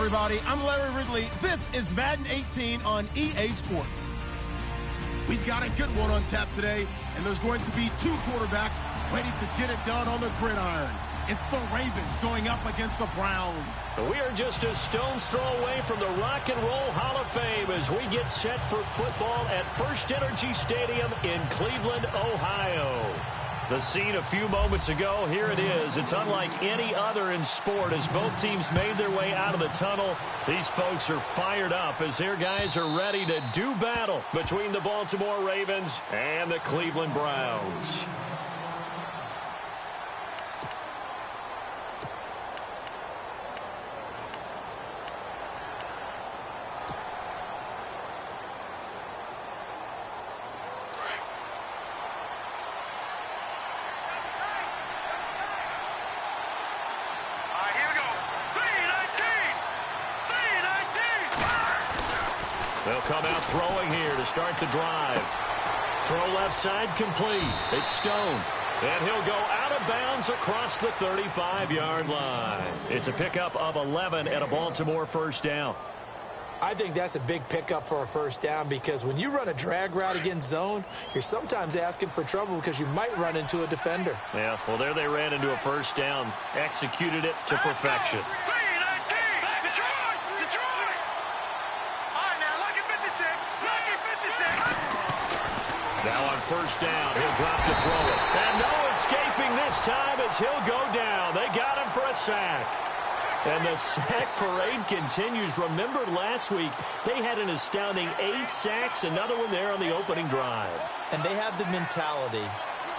everybody. I'm Larry Ridley. This is Madden 18 on EA Sports. We've got a good one on tap today, and there's going to be two quarterbacks ready to get it done on the gridiron. It's the Ravens going up against the Browns. We are just a stone's throw away from the Rock and Roll Hall of Fame as we get set for football at First Energy Stadium in Cleveland, Ohio. The scene a few moments ago, here it is. It's unlike any other in sport as both teams made their way out of the tunnel. These folks are fired up as their guys are ready to do battle between the Baltimore Ravens and the Cleveland Browns. They'll come out throwing here to start the drive. Throw left side complete. It's Stone. And he'll go out of bounds across the 35-yard line. It's a pickup of 11 and a Baltimore first down. I think that's a big pickup for a first down because when you run a drag route against zone, you're sometimes asking for trouble because you might run into a defender. Yeah, well, there they ran into a first down. Executed it to perfection. Now on first down, he'll drop to throw it. And no escaping this time as he'll go down. They got him for a sack. And the sack parade continues. Remember last week, they had an astounding 8 sacks, another one there on the opening drive. And they have the mentality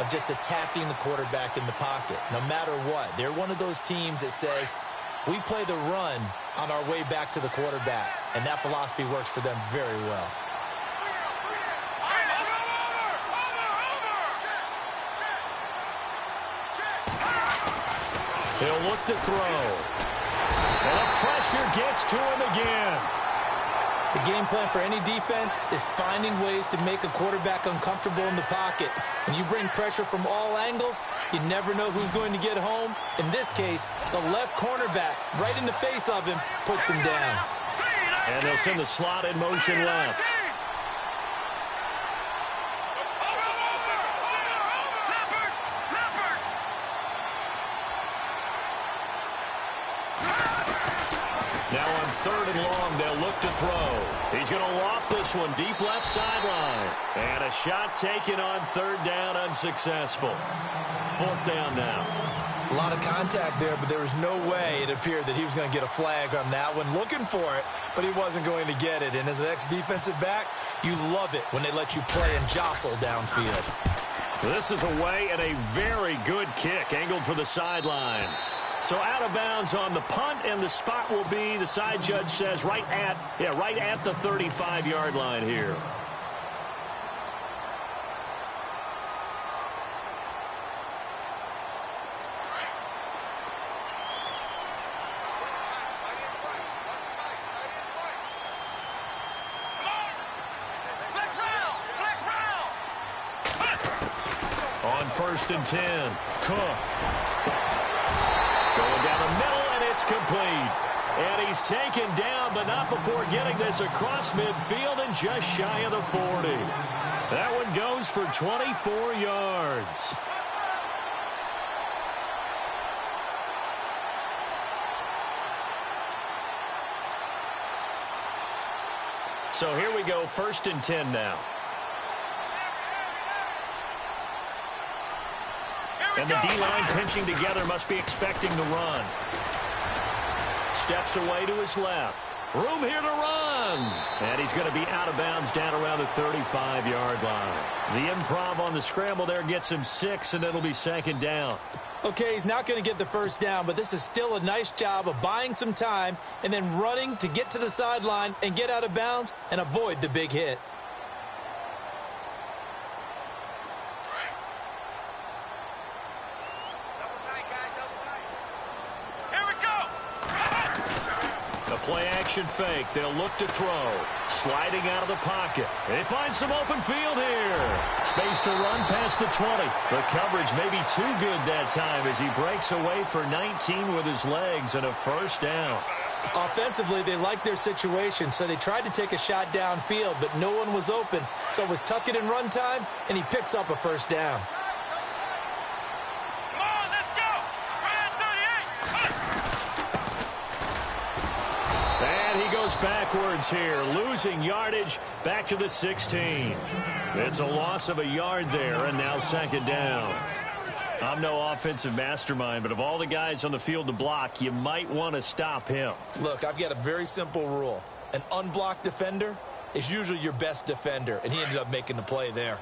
of just attacking the quarterback in the pocket, no matter what. They're one of those teams that says, we play the run on our way back to the quarterback. And that philosophy works for them very well. He'll look to throw. And the pressure gets to him again. The game plan for any defense is finding ways to make a quarterback uncomfortable in the pocket. When you bring pressure from all angles, you never know who's going to get home. In this case, the left cornerback, right in the face of him, puts him down. And they'll send the slot in motion left. Now on third and long, they'll look to throw. He's going to loft this one deep left sideline. And a shot taken on third down, unsuccessful. Fourth down now. A lot of contact there, but there was no way it appeared that he was going to get a flag on that one. Looking for it, but he wasn't going to get it. And as an ex-defensive back, you love it when they let you play and jostle downfield. This is away and a very good kick, angled for the sidelines. So out of bounds on the punt, and the spot will be, the side judge says, right at the 35-yard line here. On first and 10, Cook. Going down the middle, and it's complete. And he's taken down, but not before getting this across midfield and just shy of the 40. That one goes for 24 yards. So here we go, first and 10 now. And the D-line pinching together, must be expecting the run. Steps away to his left. Room here to run. And he's going to be out of bounds down around the 35-yard line. The improv on the scramble there gets him 6, and it'll be second down. Okay, he's not going to get the first down, but this is still a nice job of buying some time and then running to get to the sideline and get out of bounds and avoid the big hit. Play-action fake. They'll look to throw. Sliding out of the pocket. They find some open field here. Space to run past the 20. The coverage may be too good that time as he breaks away for 19 with his legs and a first down. Offensively, they liked their situation, so they tried to take a shot downfield, but no one was open. So it was tuck it and run time, and he picks up a first down. Come on, let's go! And he goes backwards here, losing yardage back to the 16. It's a loss of a yard there, and now second down. I'm no offensive mastermind, but of all the guys on the field to block, you might want to stop him. Look, I've got a very simple rule. An unblocked defender is usually your best defender, and he ended up making the play there.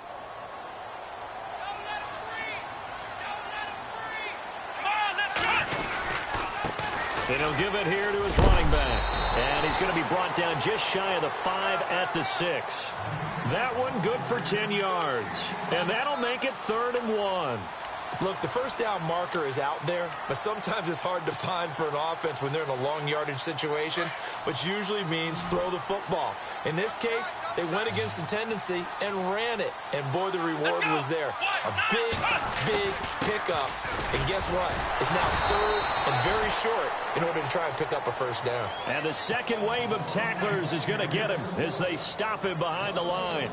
And he'll give it here to his running back. And he's going to be brought down just shy of the 5 at the 6. That one good for 10 yards. And that'll make it 3rd and 1. Look, the first down marker is out there, but sometimes it's hard to find for an offense when they're in a long yardage situation, which usually means throw the football. In this case, they went against the tendency and ran it, and boy, the reward was there. A big, big pickup, and guess what? It's now 3rd and very short in order to try and pick up a first down. And the second wave of tacklers is going to get him as they stop him behind the line.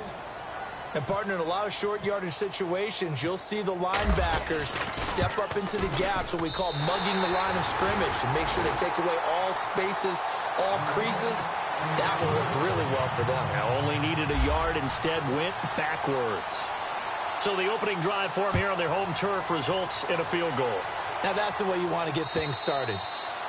And, partner, in a lot of short yardage situations, you'll see the linebackers step up into the gaps, what we call mugging the line of scrimmage, to make sure they take away all spaces, all creases. That one worked really well for them. Now only needed a yard, instead went backwards. So the opening drive for them here on their home turf results in a field goal. Now that's the way you want to get things started.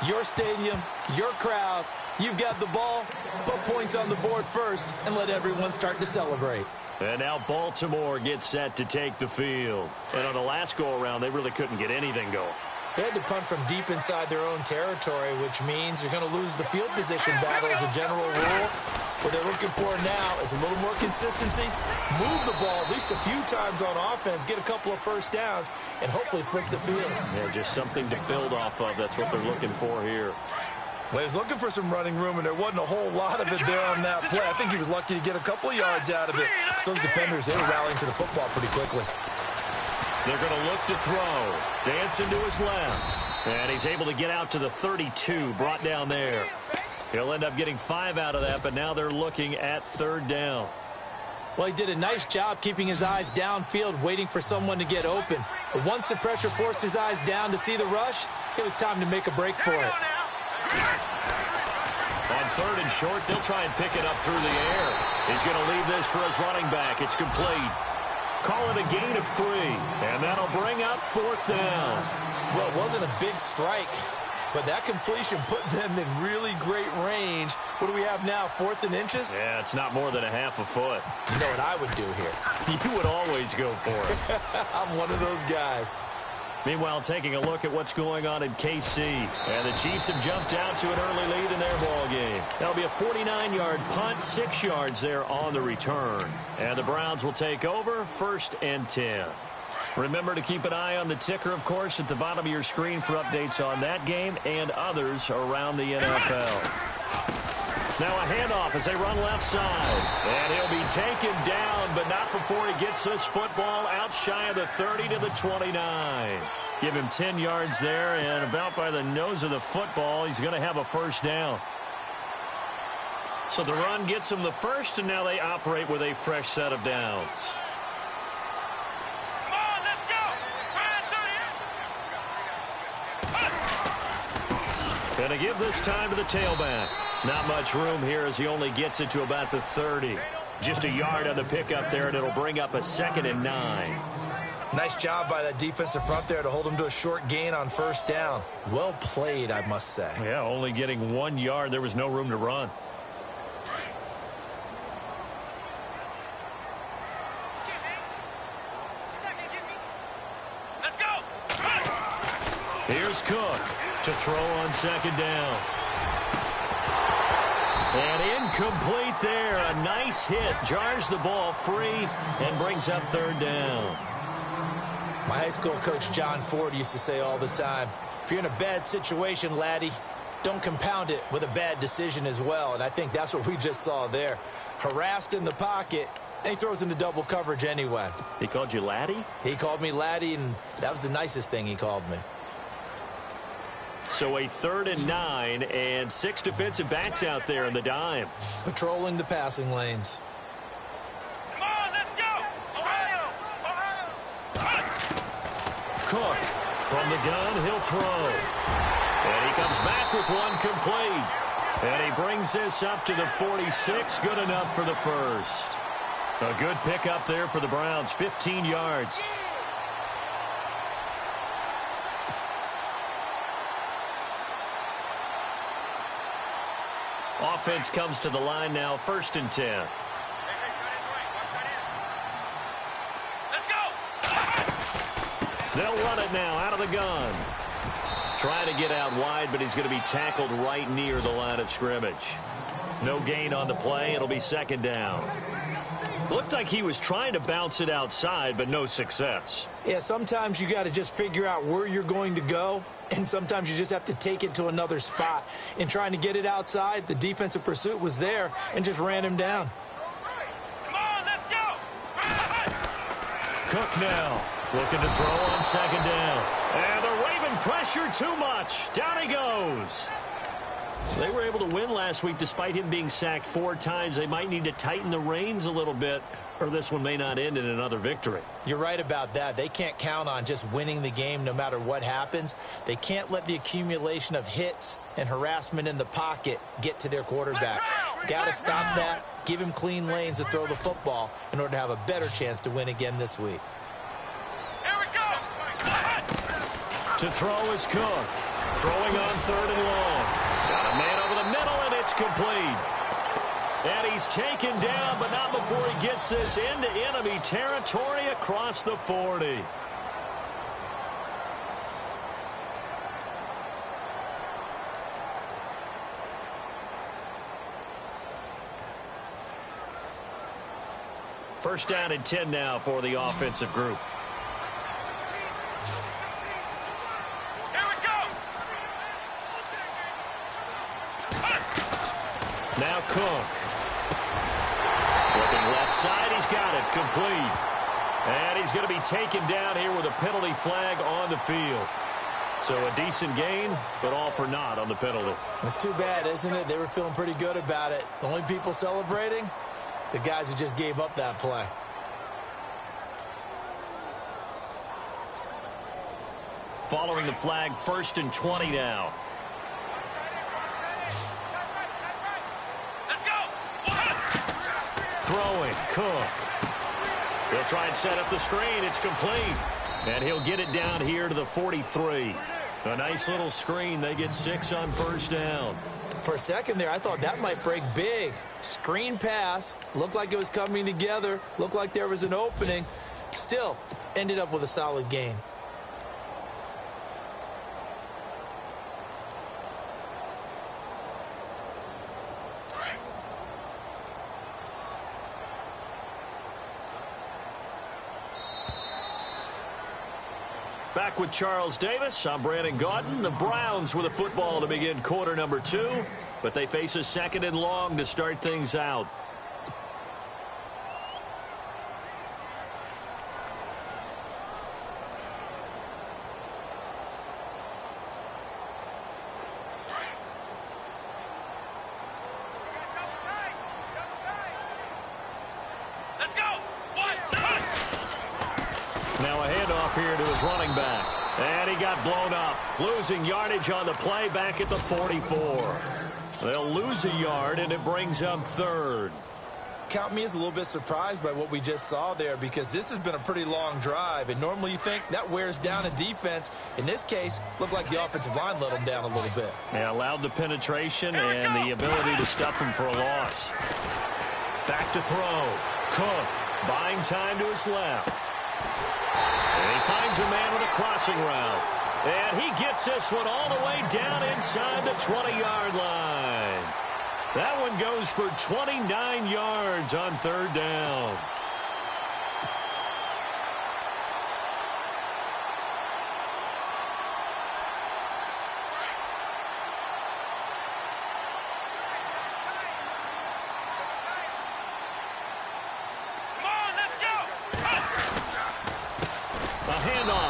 Your stadium, your crowd, you've got the ball, put points on the board first, and let everyone start to celebrate. And now Baltimore gets set to take the field. And on the last go-around, they really couldn't get anything going. They had to punt from deep inside their own territory, which means you're going to lose the field position battle as a general rule. What they're looking for now is a little more consistency, move the ball at least a few times on offense, get a couple of first downs, and hopefully flip the field. Yeah, just something to build off of. That's what they're looking for here. Well, he's looking for some running room, and there wasn't a whole lot of it there on that play. I think he was lucky to get a couple of yards out of it. So those defenders, they were rallying to the football pretty quickly. They're going to look to throw. Dancing to his left. And he's able to get out to the 32, brought down there. He'll end up getting 5 out of that, but now they're looking at 3rd down. Well, he did a nice job keeping his eyes downfield, waiting for someone to get open. But once the pressure forced his eyes down to see the rush, it was time to make a break for it. On 3rd and short, they'll try and pick it up through the air. He's going to leave this for his running back. It's complete. Call it a gain of 3, and that'll bring up 4th down. Well, it wasn't a big strike, but that completion put them in really great range. What do we have now, 4th and inches? Yeah, it's not more than a half a foot. You know what I would do here? You would always go for it. I'm one of those guys. Meanwhile, taking a look at what's going on in KC. And the Chiefs have jumped out to an early lead in their ball game. That'll be a 49-yard punt, 6 yards there on the return. And the Browns will take over, 1st and 10. Remember to keep an eye on the ticker, of course, at the bottom of your screen for updates on that game and others around the NFL. Now a handoff as they run left side. And he'll be taken down, but not before he gets this football out shy of the 30 to the 29. Give him 10 yards there, and about by the nose of the football, he's going to have a first down. So the run gets him the first, and now they operate with a fresh set of downs. Come on, let's go! And to give this time to the tailback. Not much room here as he only gets it to about the 30. Just a yard on the pickup there, and it'll bring up a 2nd and 9. Nice job by that defensive front there to hold him to a short gain on first down. Well played, I must say. Yeah, only getting 1 yard. There was no room to run. Let's go! Here's Cook to throw on 2nd down. And incomplete there. A nice hit. Jars the ball free and brings up 3rd down. My high school coach, John Ford, used to say all the time, if you're in a bad situation, laddie, don't compound it with a bad decision as well. And I think that's what we just saw there. Harassed in the pocket, and he throws into double coverage anyway. He called you laddie? He called me laddie, and that was the nicest thing he called me. So a 3rd and 9 and 6 defensive backs out there in the dime. Patrolling the passing lanes. Come on, let's go! Ohio! Cook from the gun, he'll throw. And he comes back with one complete. And he brings this up to the 46, good enough for the first. A good pickup there for the Browns, 15 yards. Offense comes to the line now, 1st and 10. Let's go! They'll run it now out of the gun. Trying to get out wide, but he's going to be tackled right near the line of scrimmage. No gain on the play. It'll be 2nd down. Looked like he was trying to bounce it outside, but no success. Yeah, sometimes you got to just figure out where you're going to go, and sometimes you just have to take it to another spot. In trying to get it outside, the defensive pursuit was there and just ran him down. Come on, let's go! Cook now looking to throw on 2nd down. And the Raven pressure too much. Down he goes. They were able to win last week despite him being sacked 4 times. They might need to tighten the reins a little bit, or this one may not end in another victory. You're right about that. They can't count on just winning the game no matter what happens. They can't let the accumulation of hits and harassment in the pocket get to their quarterback. Got to stop that. Give him clean lanes to throw the football in order to have a better chance to win again this week. Here we go! To throw is Cook. Throwing on 3rd and long. Got a man over the middle, and it's complete. And he's taken down, but not before he gets this into enemy territory across the 40. First down and 10 now for the offensive group. Now Cook. Looking left side, he's got it, complete. And he's going to be taken down here with a penalty flag on the field. So a decent gain, but all for naught on the penalty. It's too bad, isn't it? They were feeling pretty good about it. The only people celebrating, the guys who just gave up that play. Following the flag, 1st and 20 now. Throwing, Cook. He'll try and set up the screen. It's complete. And he'll get it down here to the 43. A nice little screen. They get 6 on 1st down. For a second there, I thought that might break big. Screen pass. Looked like it was coming together. Looked like there was an opening. Still, ended up with a solid gain. Back with Charles Davis, I'm Brandon Gaudin. The Browns with a football to begin quarter number 2, but they face a 2nd and long to start things out. Let's go! Now a handoff here to his running back. And he got blown up. Losing yardage on the play back at the 44. They'll lose a yard, and it brings up 3rd. Count me as a little bit surprised by what we just saw there, because this has been a pretty long drive, and normally you think that wears down a defense. In this case, looked like the offensive line let them down a little bit. Yeah, allowed the penetration and the ability to stuff him for a loss. Back to throw. Cook buying time to his left. And he finds a man with a crossing route. And he gets this one all the way down inside the 20-yard line. That one goes for 29 yards on 3rd down.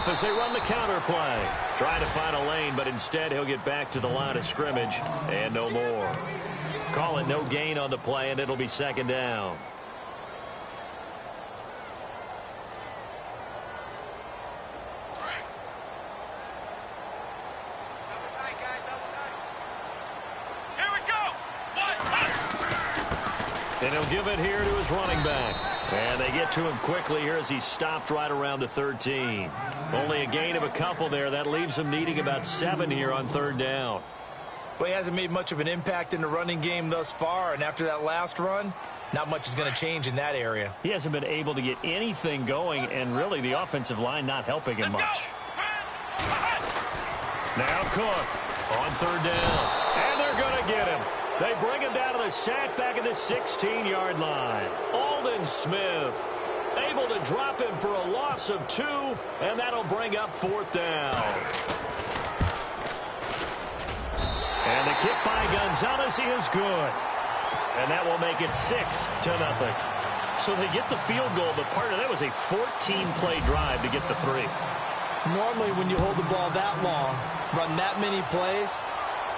As they run the counter play. Trying to find a lane, but instead he'll get back to the line of scrimmage and no more. Call it no gain on the play, and it'll be second down. And he'll give it here to his running back. And they get to him quickly here as he's stopped right around the 13. Only a gain of a couple there. That leaves him needing about 7 here on third down. Well, he hasn't made much of an impact in the running game thus far, and after that last run, not much is going to change in that area. He hasn't been able to get anything going, and really the offensive line not helping him much. Now Cook on third down, and they're going to get him. They bring him down to the sack back at the 16-yard line. Aldon Smith able to drop him for a loss of 2, and that'll bring up fourth down. And the kick by Gonzalez is good. And that will make it 6-0. So they get the field goal, but part of that was a 14-play drive to get the 3. Normally when you hold the ball that long, run that many plays,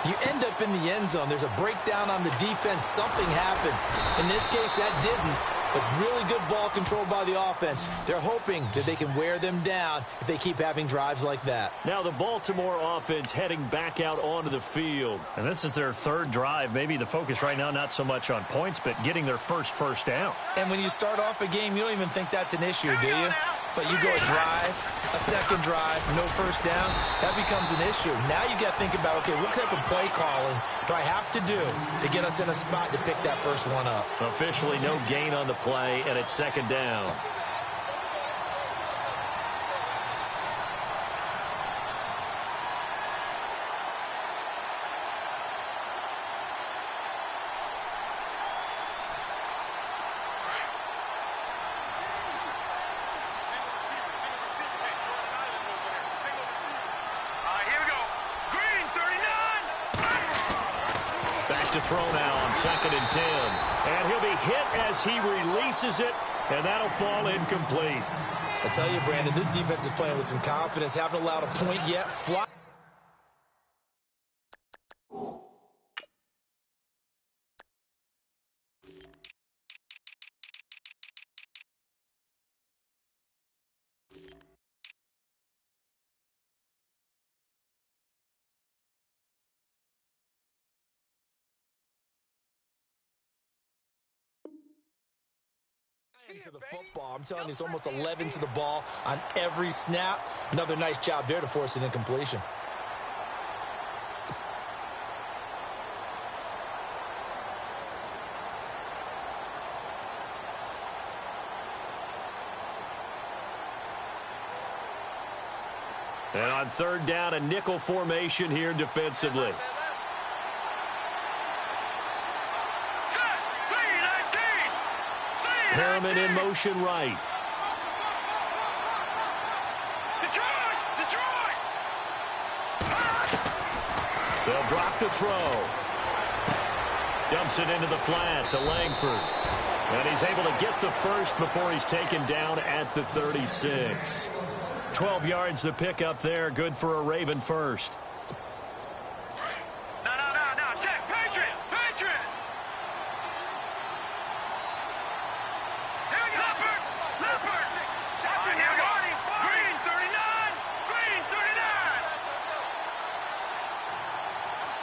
you end up in the end zone. There's a breakdown on the defense. Something happens. In this case, that didn't. But really good ball control by the offense. They're hoping that they can wear them down if they keep having drives like that. Now the Baltimore offense heading back out onto the field. And this is their third drive. Maybe the focus right now not so much on points, but getting their first down. And when you start off a game, you don't even think that's an issue, do you? But you go a drive, a second drive, no first down, that becomes an issue. Now you got to think about, okay, what type of play calling do I have to do to get us in a spot to pick that first one up? Officially no gain on the play, and it's second down. To throw now on 2nd and 10. And he'll be hit as he releases it, and that'll fall incomplete. I tell you, Brandon, this defense is playing with some confidence. Haven't allowed a point yet. Fly. To the football. I'm telling you, it's almost 11 to the ball on every snap. Another nice job there to force an incompletion. And on third down, a nickel formation here defensively. Perriman in motion right. Detroit! They'll drop the throw. Dumps it into the flat to Langford. And he's able to get the first before he's taken down at the 36. 12 yards to pick up there. Good for a Raven first.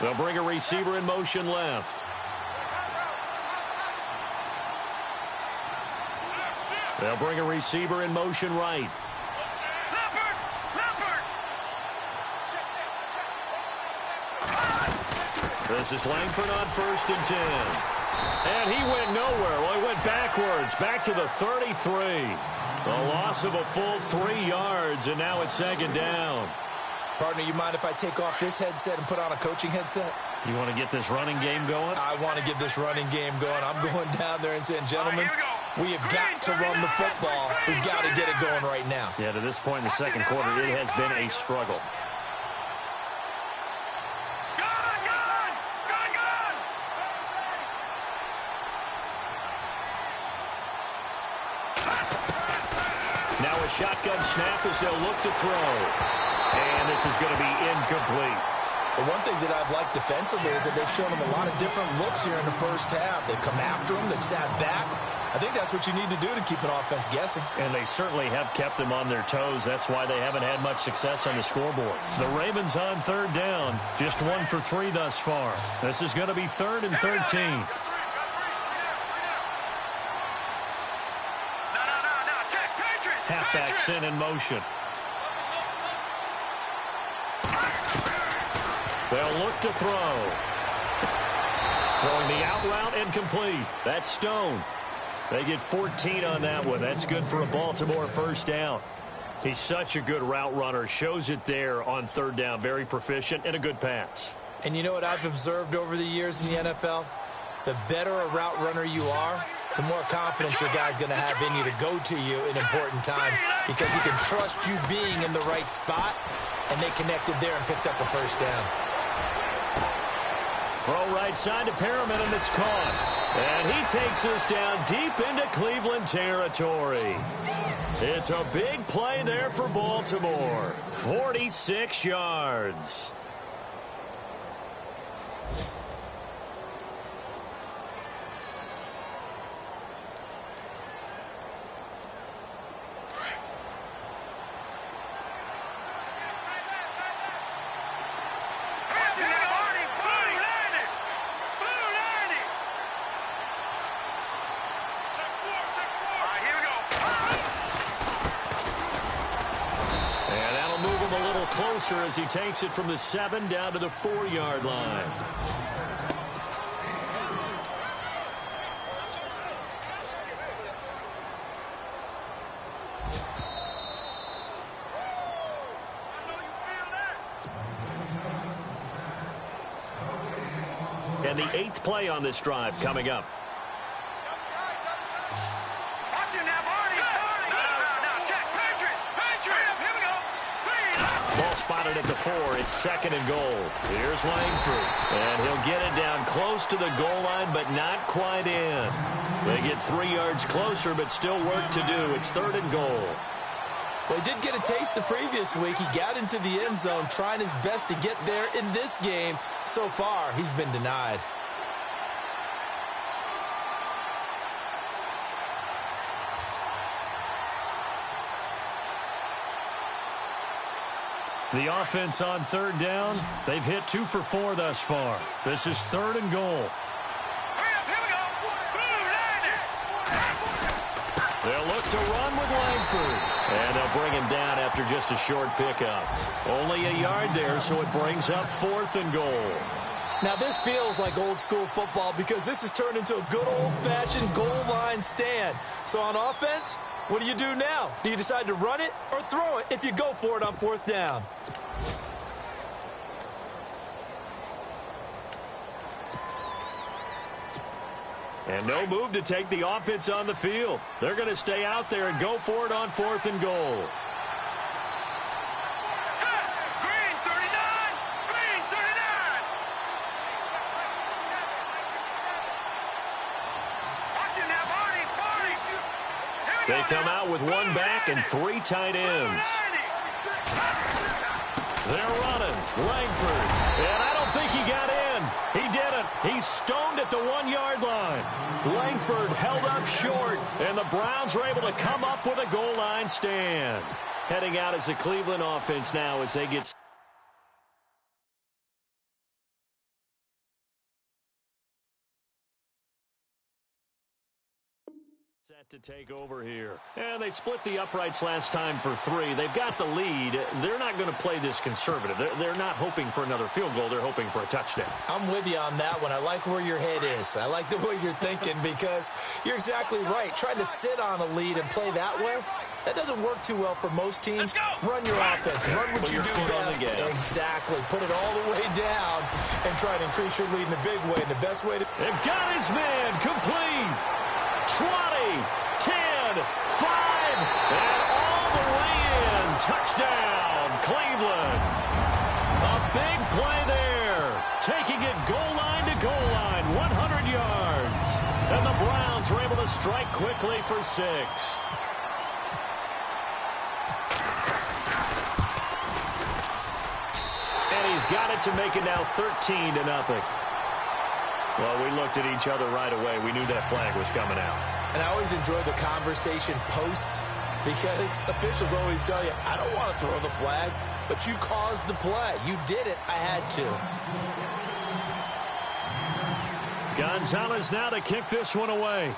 They'll bring a receiver in motion left. They'll bring a receiver in motion right. This is Langford on 1st and 10. And he went nowhere. Well, he went backwards, back to the 33. A loss of a full 3 yards, and now it's second down. Partner, you mind if I take off this headset and put on a coaching headset? You want to get this running game going? I want to get this running game going. I'm going down there and saying, gentlemen, we have got to run the football. We've got to get it going right now. Yeah, to this point in the second quarter, it has been a struggle. Now a shotgun snap as they'll look to throw. And this is going to be incomplete. The one thing that I've liked defensively is that they've shown him a lot of different looks here in the first half. They've come after him. They've sat back. I think that's what you need to do to keep an offense guessing. And they certainly have kept them on their toes. That's why they haven't had much success on the scoreboard. The Ravens on third down. Just 1 for 3 thus far. This is going to be 3rd and 13. Halfback sent in motion. They'll look to throw. Throwing the out route and complete. That's Stone. They get 14 on that one. That's good for a Baltimore first down. He's such a good route runner. Shows it there on third down. Very proficient and a good pass. And you know what I've observed over the years in the NFL? The better a route runner you are, the more confidence your guy's going to have in you to go to you in important times because he can trust you being in the right spot, and they connected there and picked up a first down. Throw right side to Perriman, and it's caught. And he takes us down deep into Cleveland territory. It's a big play there for Baltimore. 46 yards. Closer as he takes it from the 7 down to the 4-yard line. And the 8th play on this drive coming up. Ball spotted at the 4. It's 2nd and goal. Here's Langford. And he'll get it down close to the goal line, but not quite in. They get 3 yards closer, but still work to do. It's 3rd and goal. Well, he did get a taste the previous week. He got into the end zone, trying his best to get there in this game. So far, he's been denied. The offense on third down, they've hit 2 for 4 thus far. This is 3rd and goal. They'll look to run with Langford. And they'll bring him down after just a short pickup. Only a yard there, so it brings up 4th and goal. Now, this feels like old-school football because this has turned into a good old-fashioned goal line stand. So on offense, what do you do now? Do you decide to run it or throw it if you go for it on 4th down? And no move to take the offense on the field. They're going to stay out there and go for it on 4th and goal. They come out with 1 back and 3 tight ends. They're running. Langford. And I don't think he got in. He didn't. He's stoned at the 1-yard line. Langford held up short, and the Browns are able to come up with a goal line stand. Heading out as the Cleveland offense now as they get to take over here. And they split the uprights last time for 3. They've got the lead. They're not going to play this conservative. They're not hoping for another field goal. They're hoping for a touchdown. I'm with you on that one. I like where your head is. I like the way you're thinking because you're exactly right. Trying to sit on a lead and play that way, that doesn't work too well for most teams. Run your offense. Run what you do best. Exactly. Put it all the way down and try to increase your lead in a big way. And the best way to... They've got his man complete. 20, 10, 5, and all the way in. Touchdown, Cleveland. A big play there. Taking it goal line to goal line, 100 yards. And the Browns are able to strike quickly for 6. got it to make it now 13-0. Well, we looked at each other right away. We knew that flag was coming out. And I always enjoy the conversation post because officials always tell you, I don't want to throw the flag, but you caused the play. You did it. I had to. Gonzalez now to kick this one away.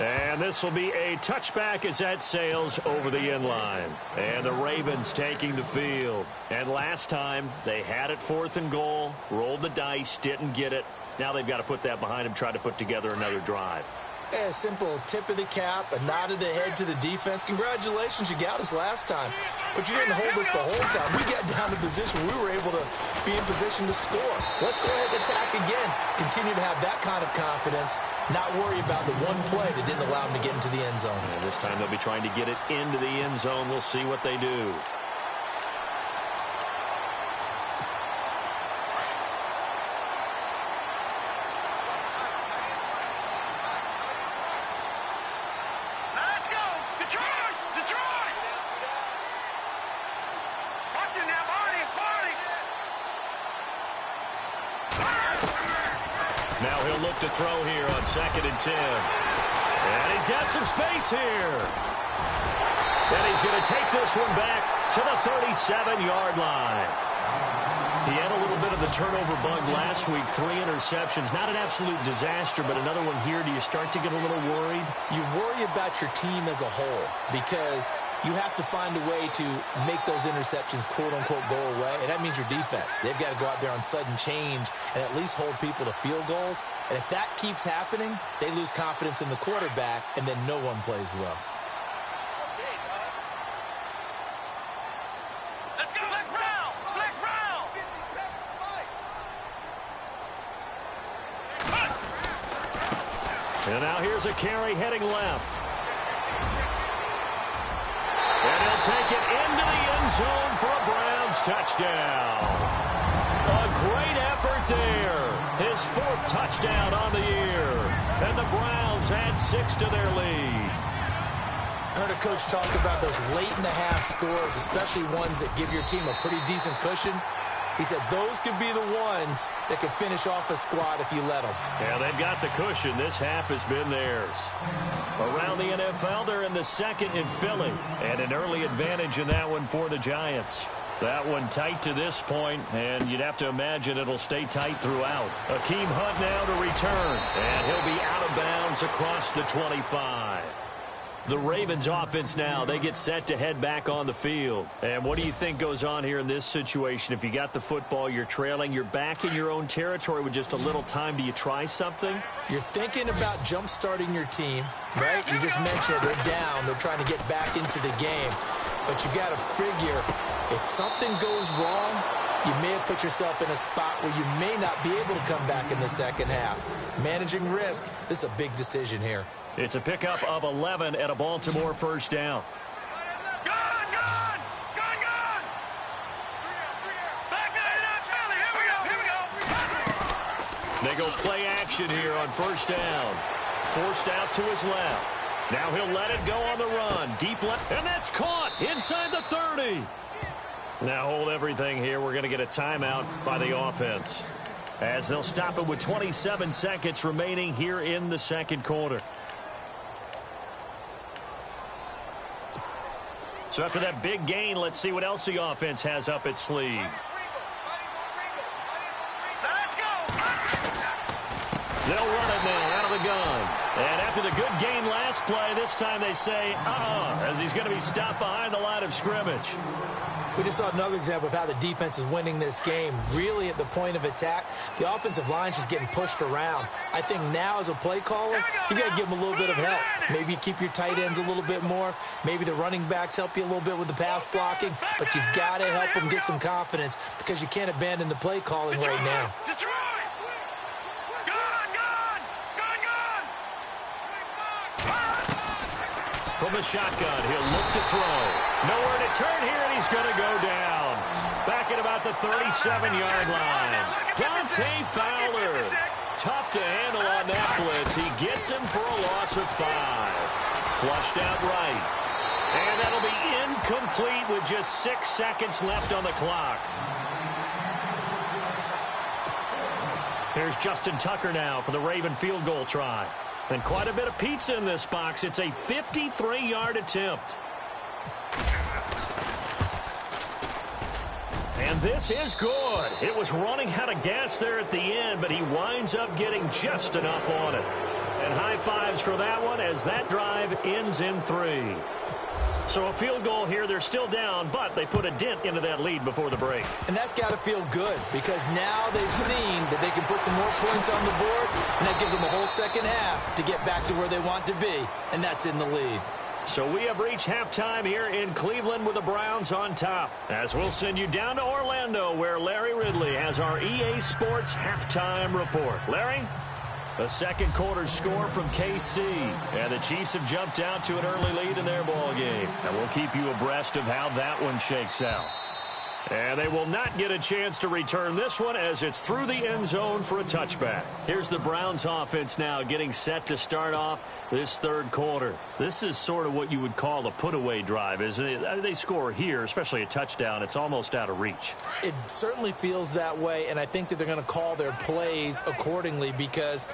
And this will be a touchback as that sails over the end line. And the Ravens taking the field. And last time, they had it 4th and goal, rolled the dice, didn't get it. Now they've got to put that behind them, try to put together another drive. A simple tip of the cap, a nod of the head to the defense. Congratulations, you got us last time. But you didn't hold us the whole time. We got down to position. We were able to be in position to score. Let's go ahead and attack again. Continue to have that kind of confidence. Not worry about the one play that didn't allow them to get into the end zone. And this time they'll be trying to get it into the end zone. We'll see what they do. Now he'll look to throw here on 2nd and 10. And he's got some space here. And he's going to take this one back to the 37-yard line. He had a little bit of the turnover bug last week. 3 interceptions. Not an absolute disaster, but another one here. Do you start to get a little worried? You worry about your team as a whole because you have to find a way to make those interceptions, quote-unquote, go away. And that means your defense. They've got to go out there on sudden change and at least hold people to field goals. And if that keeps happening, they lose confidence in the quarterback, and then no one plays well. Let's go. Flex round. Flex round. And now here's a carry heading left. And he'll take it into the end zone for a Browns touchdown. A great effort there. His 4th touchdown on the year. And the Browns add 6 to their lead. I heard a coach talk about those late-in-the-half scores, especially ones that give your team a pretty decent cushion. He said those could be the ones that could finish off a squad if you let them. Yeah, they've got the cushion. This half has been theirs. Around the NFL, they're in the 2nd in Philly. And an early advantage in that one for the Giants. That one tight to this point, and you'd have to imagine it'll stay tight throughout. Akeem Hunt now to return, and he'll be out of bounds across the 25. The Ravens offense now, they get set to head back on the field. And what do you think goes on here in this situation? If you got the football, you're trailing, you're back in your own territory with just a little time. Do you try something? You're thinking about jump-starting your team, right? You just mentioned they're down. They're trying to get back into the game. But you got to figure, if something goes wrong, you may have put yourself in a spot where you may not be able to come back in the second half. Managing risk, this is a big decision here. It's a pickup of 11 at a Baltimore first down. Gone! Back to Philly. Here we go. They go play action here on first down. Forced out to his left. Now he'll let it go on the run. Deep left, and that's caught inside the 30. Now hold everything here. We're going to get a timeout by the offense, as they'll stop it with 27 seconds remaining here in the second quarter. So after that big gain, let's see what else the offense has up its sleeve. Let's go. They'll run it now out of the gun. And after the good gain last play, this time they say, as he's going to be stopped behind the line of scrimmage. We just saw another example of how the defense is winning this game. Really at the point of attack, the offensive line's just getting pushed around. I think now as a play caller, you got to give them a little bit of help. Maybe you keep your tight ends a little bit more. Maybe the running backs help you a little bit with the pass blocking. But you've got to help them get some confidence because you can't abandon the play calling right now. Detroit! From the shotgun, he'll look to throw. Nowhere to turn here, and he's going to go down. Back at about the 37-yard line. Dante Fowler. Tough to handle on that blitz. He gets him for a loss of 5. Flushed out right. And that'll be incomplete with just 6 seconds left on the clock. Here's Justin Tucker now for the Raven field goal try. And quite a bit of pizza in this box. It's a 53-yard attempt. And this is good. It was running out of gas there at the end, but he winds up getting just enough on it. And high fives for that one as that drive ends in 3. So a field goal here. They're still down, but they put a dent into that lead before the break. And that's got to feel good because now they've seen that they can put some more points on the board, and that gives them a whole second half to get back to where they want to be, and that's in the lead. So we have reached halftime here in Cleveland with the Browns on top. As we'll send you down to Orlando where Larry Ridley has our EA Sports halftime report. Larry? The second quarter score from KC. And the Chiefs have jumped out to an early lead in their ball game. And we'll keep you abreast of how that one shakes out. And they will not get a chance to return this one as it's through the end zone for a touchback. Here's the Browns offense now getting set to start off this third quarter. This is sort of what you would call a put-away drive, isn't it? They score here, especially a touchdown. It's almost out of reach. It certainly feels that way, and I think that they're going to call their plays accordingly because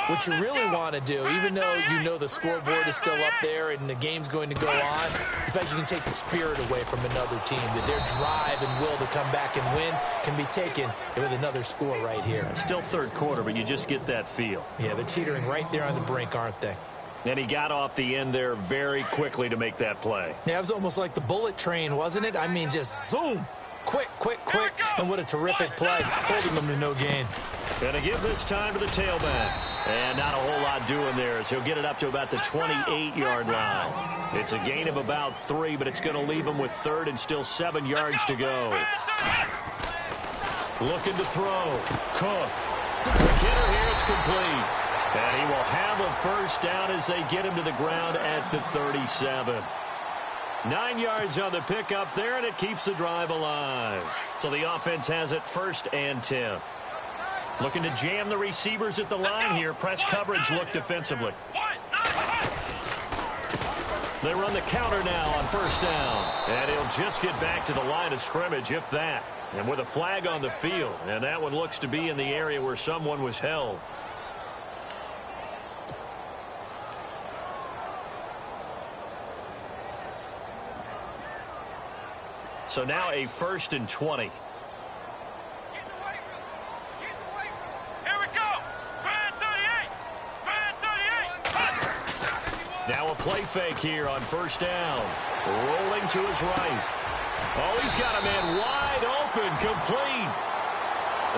what you really want to do, even though you know the scoreboard is still up there and the game's going to go on, in fact, you can take the spirit away from another team, that their drive and will to come back and win can be taken with another score right here. It's still third quarter, but you just get that feel. Yeah, they're teetering right there on the brink, aren't they? And he got off the end there very quickly to make that play. Yeah, it was almost like the bullet train, wasn't it? I mean, just zoom. Quick, quick, quick. And what a terrific play, holding them to no gain. Going to give this time to the tailback. And not a whole lot doing there as he'll get it up to about the 28-yard line. It's a gain of about 3, but it's going to leave him with third and still 7 yards to go. Looking to throw. Cook. The hitter here, it's complete. And he will have a first down as they get him to the ground at the 37. 9 yards on the pickup there, and it keeps the drive alive. So the offense has it 1st and 10. Looking to jam the receivers at the line here. Press coverage look defensively. They run the counter now on 1st down. And he'll just get back to the line of scrimmage, if that. And with a flag on the field. And that one looks to be in the area where someone was held. So now a 1st and 20. Now a play fake here on 1st down. Rolling to his right. Oh, he's got a man wide open, complete.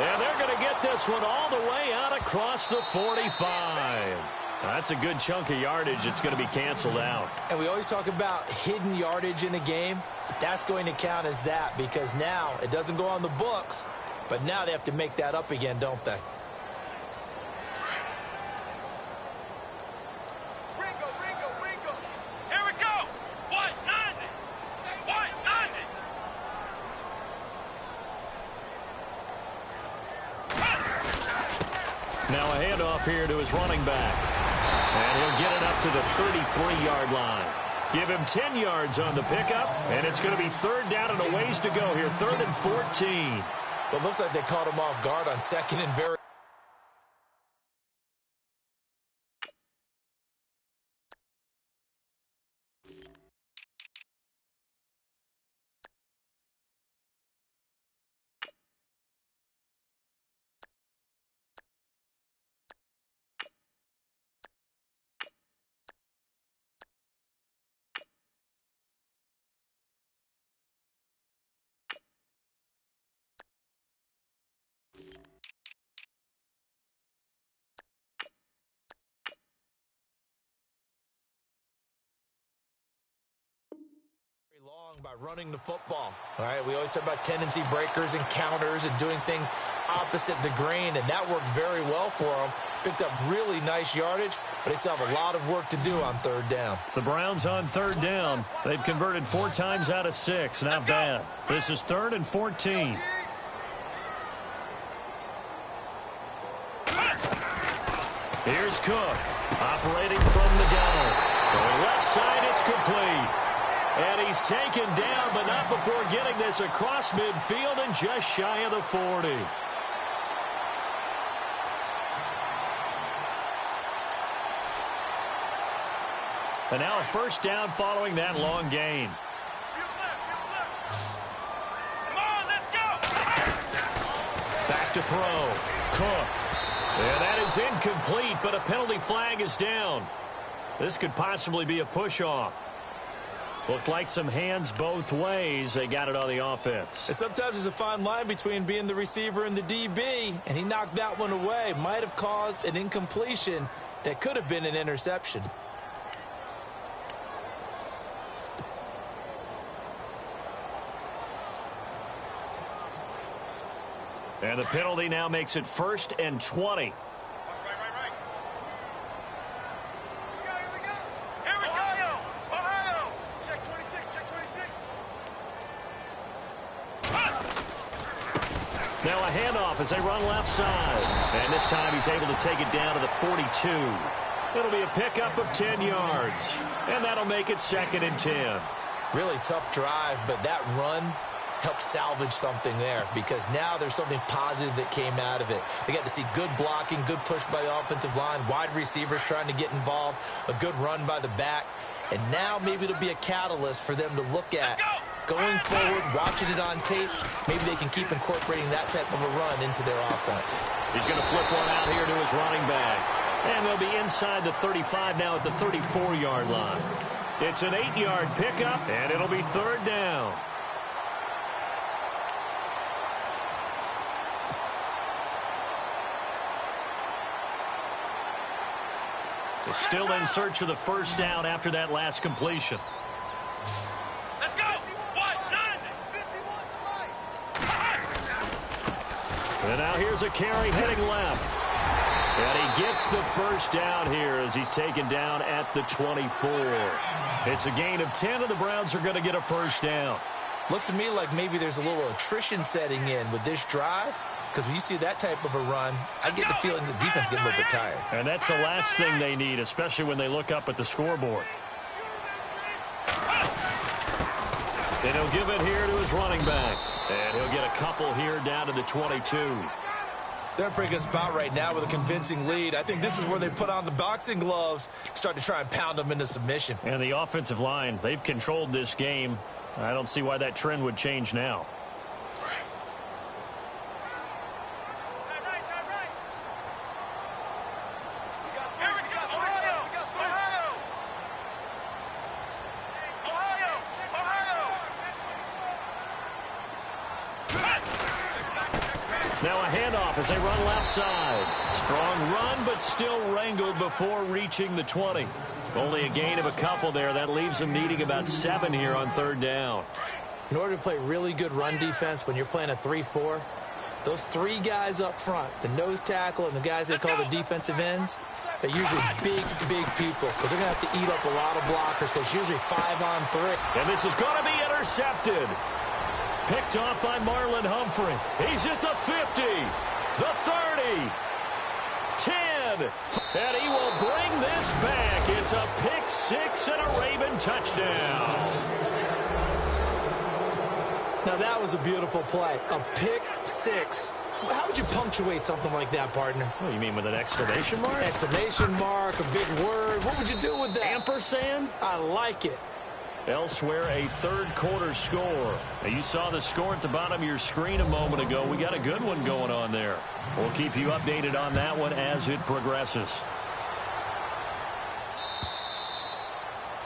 And they're going to get this one all the way out across the 45. That's a good chunk of yardage. It's going to be canceled out. And we always talk about hidden yardage in a game. That's going to count as that because now it doesn't go on the books, but now they have to make that up again, don't they? Now a handoff here to his running back. And he'll get it up to the 33-yard line. Give him 10 yards on the pickup, and it's going to be 3rd down and a ways to go here. 3rd and 14. Well, it looks like they caught him off guard on 2nd and very... long by running the football. All right, we always talk about tendency breakers and counters and doing things opposite the grain, and that worked very well for them. Picked up really nice yardage, but they still have a lot of work to do on 3rd down. The Browns on 3rd down. They've converted 4 times out of 6. Not bad. This is 3rd and 14. Here's Cook operating from the gun. From the left side, it's complete. And he's taken down, but not before getting this across midfield and just shy of the 40. And now a first down following that long gain. Come on, let's go. Back to throw. Cook. And that is incomplete, but a penalty flag is down. This could possibly be a push-off. Looked like some hands both ways. They got it on the offense. And sometimes there's a fine line between being the receiver and the DB, and he knocked that one away. Might have caused an incompletion that could have been an interception. And the penalty now makes it 1st and 20. Right. Here we go. Ohio. Check 26. Now a handoff as they run left side. And this time he's able to take it down to the 42. It'll be a pickup of 10 yards. And that'll make it 2nd and 10. Really tough drive, but that run helped salvage something there because now there's something positive that came out of it. They got to see good blocking, good push by the offensive line, wide receivers trying to get involved, a good run by the back, and now maybe it'll be a catalyst for them to look at going forward, watching it on tape. Maybe they can keep incorporating that type of a run into their offense. He's going to flip one out here to his running back. And they'll be inside the 35 now at the 34-yard line. It's an 8-yard pickup, and it'll be 3rd down. They're still in search of the first down after that last completion. Let's go. 1, 9. And now here's a carry heading left. And he gets the first down here as he's taken down at the 24. It's a gain of 10, and the Browns are going to get a first down. Looks to me like maybe there's a little attrition setting in with this drive. Because when you see that type of a run, I get the feeling the defense getting a little bit tired. And that's the last thing they need, especially when they look up at the scoreboard. And he'll give it here to his running back. And he'll get a couple here down to the 22. They're in a pretty good spot right now with a convincing lead. I think this is where they put on the boxing gloves, start to try and pound them into submission. And the offensive line, they've controlled this game. I don't see why that trend would change now. Now a handoff as they run left side. Strong run, but still wrangled before reaching the 20. Only a gain of a couple there. That leaves them needing about 7 here on 3rd down. In order to play really good run defense when you're playing a 3-4, those 3 guys up front, the nose tackle and the guys they call the defensive ends, they're usually big people because they're going to have to eat up a lot of blockers because usually 5 on 3. And this is going to be intercepted. Picked off by Marlon Humphrey. He's at the 50, the 30, 10, and he will bring this back. It's a pick 6 and a Raven touchdown. Now that was a beautiful play, a pick 6. How would you punctuate something like that, partner? What, you mean with an exclamation mark? Exclamation mark, a big word. What would you do with that? Ampersand? I like it. Elsewhere, a 3rd quarter score. Now, you saw the score at the bottom of your screen a moment ago. We got a good one going on there. We'll keep you updated on that one as it progresses.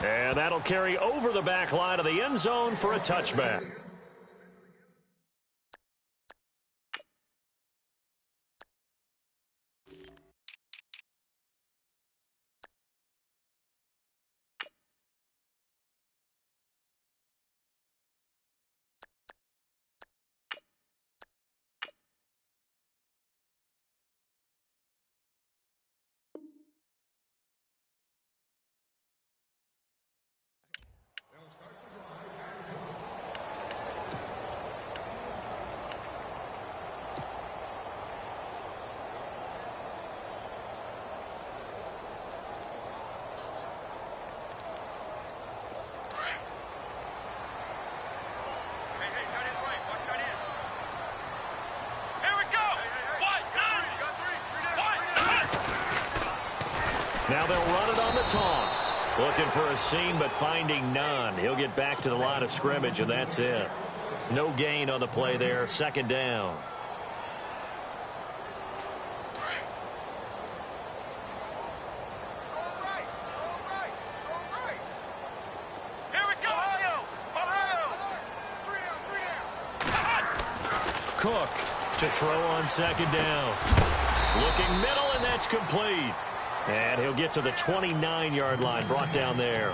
And that'll carry over the back line of the end zone for a touchback. Now they'll run it on the toss. Looking for a seam, but finding none. He'll get back to the line of scrimmage, and that's it. No gain on the play there. Second down. Cook to throw on second down. Looking middle, and that's complete. And he'll get to the 29-yard line, brought down there.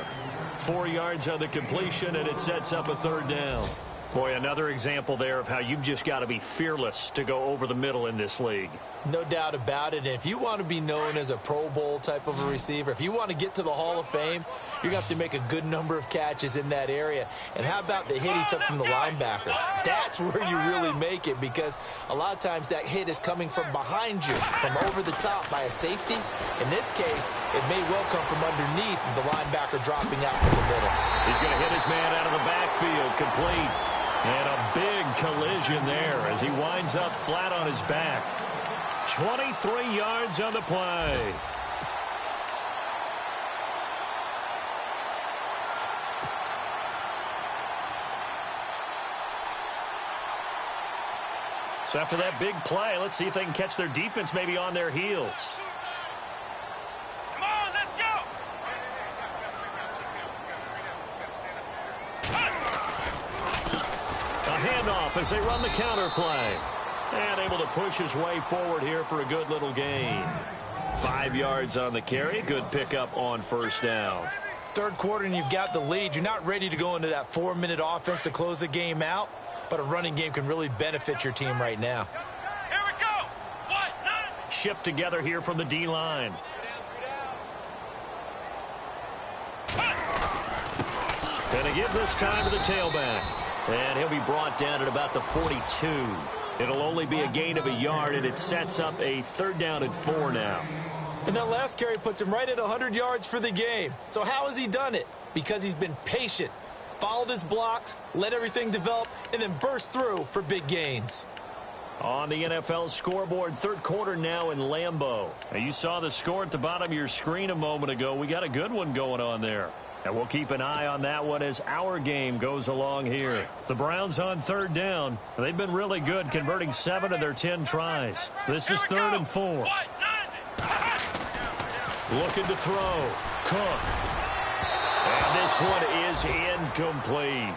4 yards on the completion, and it sets up a third down. Boy, another example there of how you've just got to be fearless to go over the middle in this league. No doubt about it. And if you want to be known as a Pro Bowl type of a receiver, if you want to get to the Hall of Fame, you're going to have to make a good number of catches in that area. And how about the hit he took from the linebacker? That's where you really make it, because a lot of times that hit is coming from behind you, from over the top by a safety. In this case, it may well come from underneath with the linebacker dropping out from the middle. He's going to hit his man out of the backfield, complete. And a big collision there as he winds up flat on his back. 23 yards on the play. So after that big play, let's see if they can catch their defense maybe on their heels. Come on, let's go! A handoff as they run the counter play. And able to push his way forward here for a good little gain. 5 yards on the carry. Good pickup on first down. Third quarter and you've got the lead. You're not ready to go into that 4-minute offense to close the game out, but a running game can really benefit your team right now. Here we go! 1, 9. Shift together here from the D-line. And they give this time to the tailback. And he'll be brought down at about the 42. It'll only be a gain of a yard, and it sets up a third down and 4 now. And that last carry puts him right at 100 yards for the game. So how has he done it? Because he's been patient, followed his blocks, let everything develop, and then burst through for big gains. On the NFL scoreboard, third quarter now in Lambeau. Now, you saw the score at the bottom of your screen a moment ago. We got a good one going on there. And we'll keep an eye on that one as our game goes along here. The Browns on third down. They've been really good, converting 7 of their 10 tries. This is third and 4. 1, 9. Looking to throw. Cook. And this one is incomplete.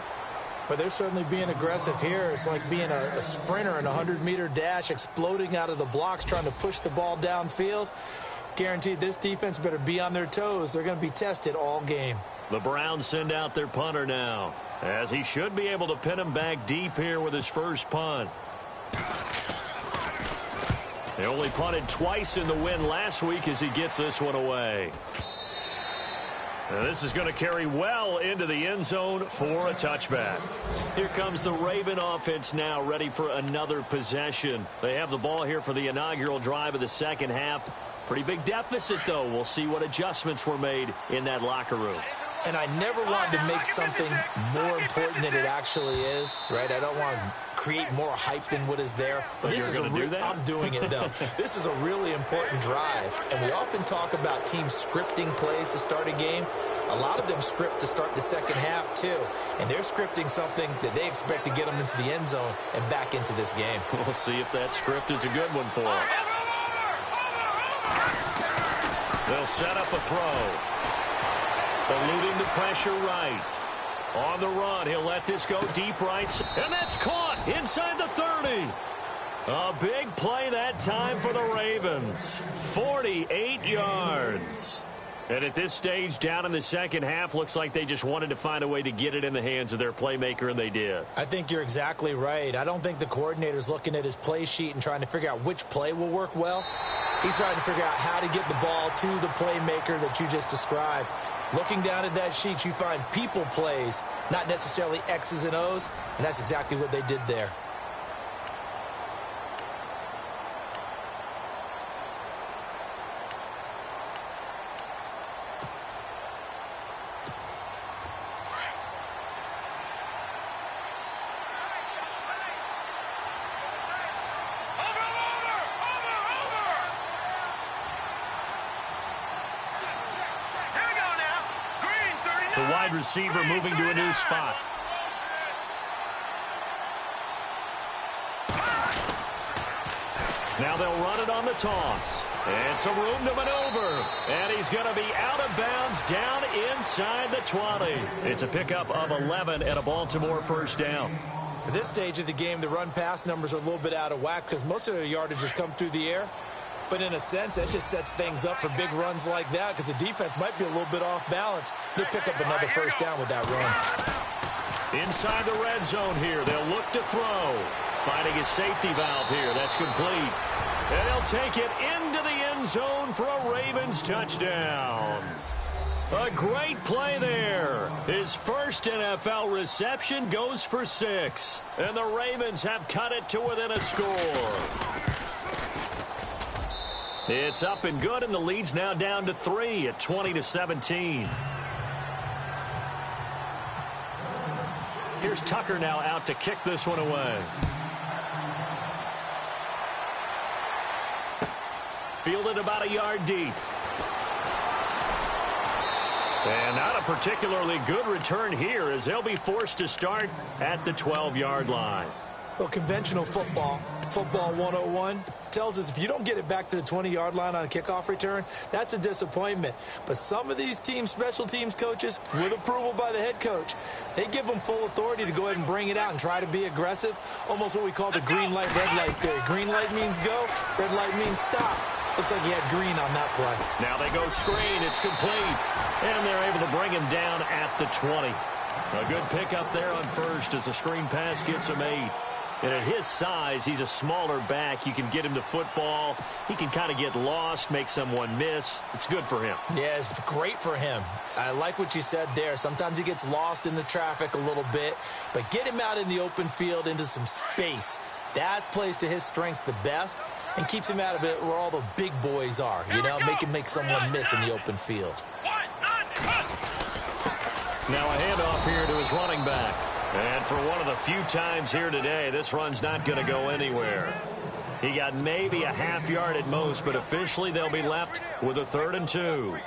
But they're certainly being aggressive here. It's like being a sprinter in a 100-meter dash, exploding out of the blocks, trying to push the ball downfield. Guaranteed this defense better be on their toes. They're going to be tested all game. The Browns send out their punter now, as he should be able to pin him back deep here with his first punt. They only punted twice in the win last week as he gets this one away. Now this is going to carry well into the end zone for a touchback. Here comes the Raven offense now, ready for another possession. They have the ball here for the inaugural drive of the second half. Pretty big deficit, though. We'll see what adjustments were made in that locker room. And I never wanted to make something more important than it actually is, right? I don't want to create more hype than what is there. But this is I'm doing it, though. This is a really important drive. And we often talk about teams scripting plays to start a game. A lot of them script to start the second half, too. And they're scripting something that they expect to get them into the end zone and back into this game. We'll see if that script is a good one for them. They'll set up a throw. Eluding the pressure right. On the run, he'll let this go deep right. And that's caught inside the 30. A big play that time for the Ravens. 48 yards. And at this stage, down in the second half, looks like they just wanted to find a way to get it in the hands of their playmaker, and they did. I think you're exactly right. I don't think the coordinator's looking at his play sheet and trying to figure out which play will work well. He's trying to figure out how to get the ball to the playmaker that you just described. Looking down at that sheet, you find people plays, not necessarily X's and O's, and that's exactly what they did there. wide receiver moving to a new spot. Now they'll run it on the toss. And some room to maneuver. And he's going to be out of bounds down inside the 20. It's a pickup of 11 and a Baltimore first down. At this stage of the game, the run-pass numbers are a little bit out of whack because most of their yardage has come through the air. But in a sense, that just sets things up for big runs like that because the defense might be a little bit off balance. They'll pick up another first down with that run. Inside the red zone here, they'll look to throw. Finding his safety valve here. That's complete. And he'll take it into the end zone for a Ravens touchdown. A great play there. His first NFL reception goes for 6. And the Ravens have cut it to within a score. It's up and good, and the lead's now down to 3 at 20-17. Here's Tucker now out to kick this one away. Fielded about a yard deep. And not a particularly good return here as they'll be forced to start at the 12-yard line. Well, conventional football 101, tells us if you don't get it back to the 20-yard line on a kickoff return, that's a disappointment. But some of these teams, special teams coaches, with approval by the head coach, they give them full authority to go ahead and bring it out and try to be aggressive, almost what we call the green light, red light theory. Green light means go, red light means stop. Looks like he had green on that play. Now they go screen. It's complete. And they're able to bring him down at the 20. A good pickup there on first as the screen pass gets him 8. And at his size, he's a smaller back. You can get him to football. He can kind of get lost, make someone miss. It's good for him. Yeah, it's great for him. I like what you said there. Sometimes he gets lost in the traffic a little bit. But get him out in the open field into some space. That plays to his strengths the best and keeps him out of it where all the big boys are. You know, make someone miss in the open field. Now a handoff here to his running back. And for one of the few times here today, this run's not going to go anywhere. He got maybe a half yard at most, but officially they'll be left with a 3rd and 2.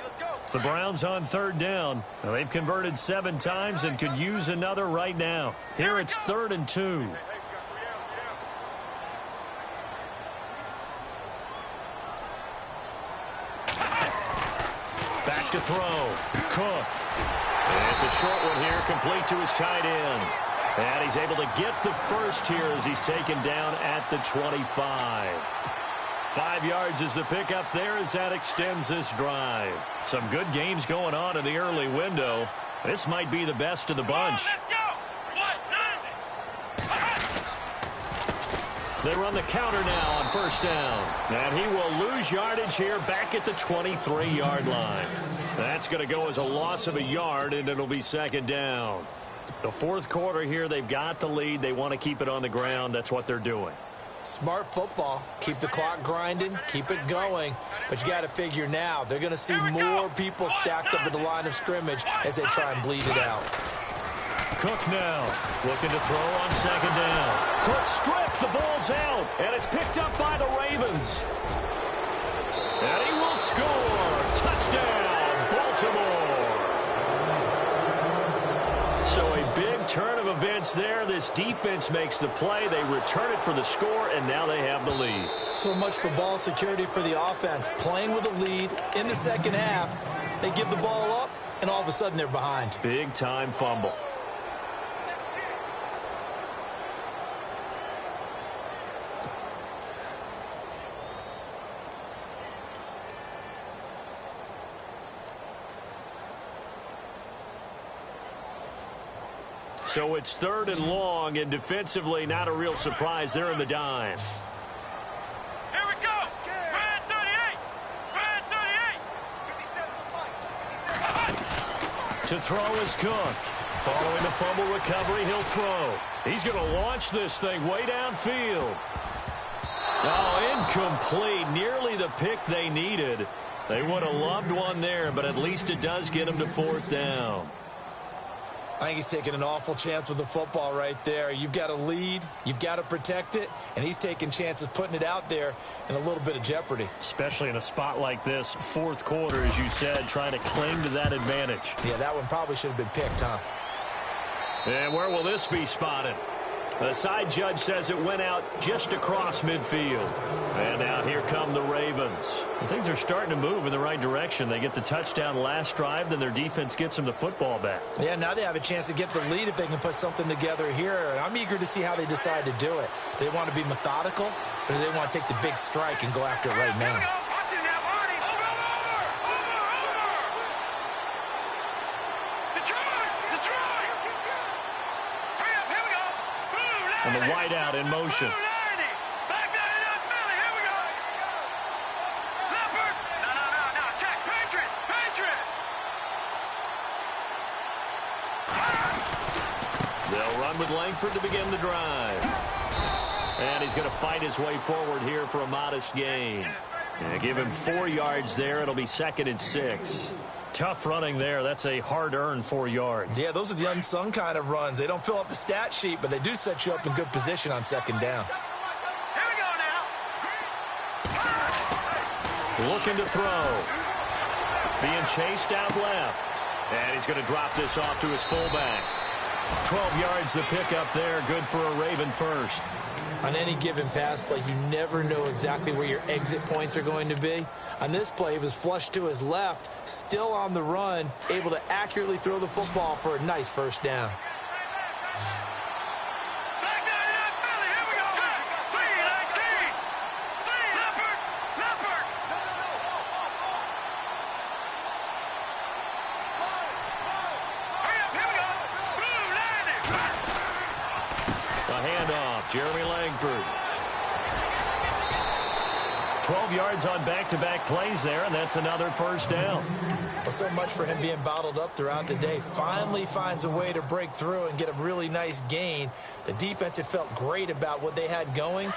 The Browns on 3rd down. Now they've converted 7 times and could use another right now. Here it's 3rd and 2. Back to throw. Cook. And it's a short one here, complete to his tight end. And he's able to get the first here as he's taken down at the 25. 5 yards is the pickup there as that extends this drive. Some good games going on in the early window. This might be the best of the bunch. They run the counter now on first down. And he will lose yardage here back at the 23-yard line. That's going to go as a loss of a yard, and it'll be 2nd down. The 4th quarter here, they've got the lead. They want to keep it on the ground. That's what they're doing. Smart football. Keep the clock grinding. Keep it going. But you got to figure now, they're going to see more people stacked up at the line of scrimmage as they try and bleed it out. Cook now looking to throw on 2nd down. Cook stripped. The ball's out, and it's picked up by the Ravens. And he will score. Touchdown, Baltimore. So a big turn of events there. This defense makes the play. They return it for the score, and now they have the lead. So much for ball security for the offense. Playing with a lead in the 2nd half. They give the ball up, and all of a sudden they're behind. Big-time fumble. So it's 3rd and long, and defensively, not a real surprise. They're in the dime. Here we go. Red 38. Red 38. To throw is Cook. Following the fumble recovery, he'll throw. He's going to launch this thing way downfield. Oh, incomplete. Nearly the pick they needed. They would have loved one there, but at least it does get them to 4th down. I think he's taking an awful chance with the football right there. You've got to lead, you've got to protect it, and he's taking chances putting it out there in a little bit of jeopardy. Especially in a spot like this, fourth quarter, as you said, trying to cling to that advantage. Yeah, that one probably should have been picked, huh? And where will this be spotted? The side judge says it went out just across midfield. And now here come the Ravens. And things are starting to move in the right direction. They get the touchdown last drive, then their defense gets them the football back. Yeah, now they have a chance to get the lead if they can put something together here. And I'm eager to see how they decide to do it. Do they want to be methodical, or do they want to take the big strike and go after it right now? And the wideout in motion. They'll run with Langford to begin the drive. And he's going to fight his way forward here for a modest gain. Yeah, give him 4 yards there. It'll be 2nd and 6. Tough running there. That's a hard-earned 4 yards. Yeah, those are the unsung kind of runs. They don't fill up the stat sheet, but they do set you up in good position on 2nd down. Here we go now. Looking to throw. Being chased out left. And he's going to drop this off to his fullback. 12 yards to pick up there. Good for a Raven first. On any given pass play, you never know exactly where your exit points are going to be. On this play, it was flushed to his left, still on the run, able to accurately throw the football for a nice first down. Jeremy Langford. 12 yards on back-to-back plays there, and that's another first down. Well, so much for him being bottled up throughout the day. Finally finds a way to break through and get a really nice gain. The defense had felt great about what they had going.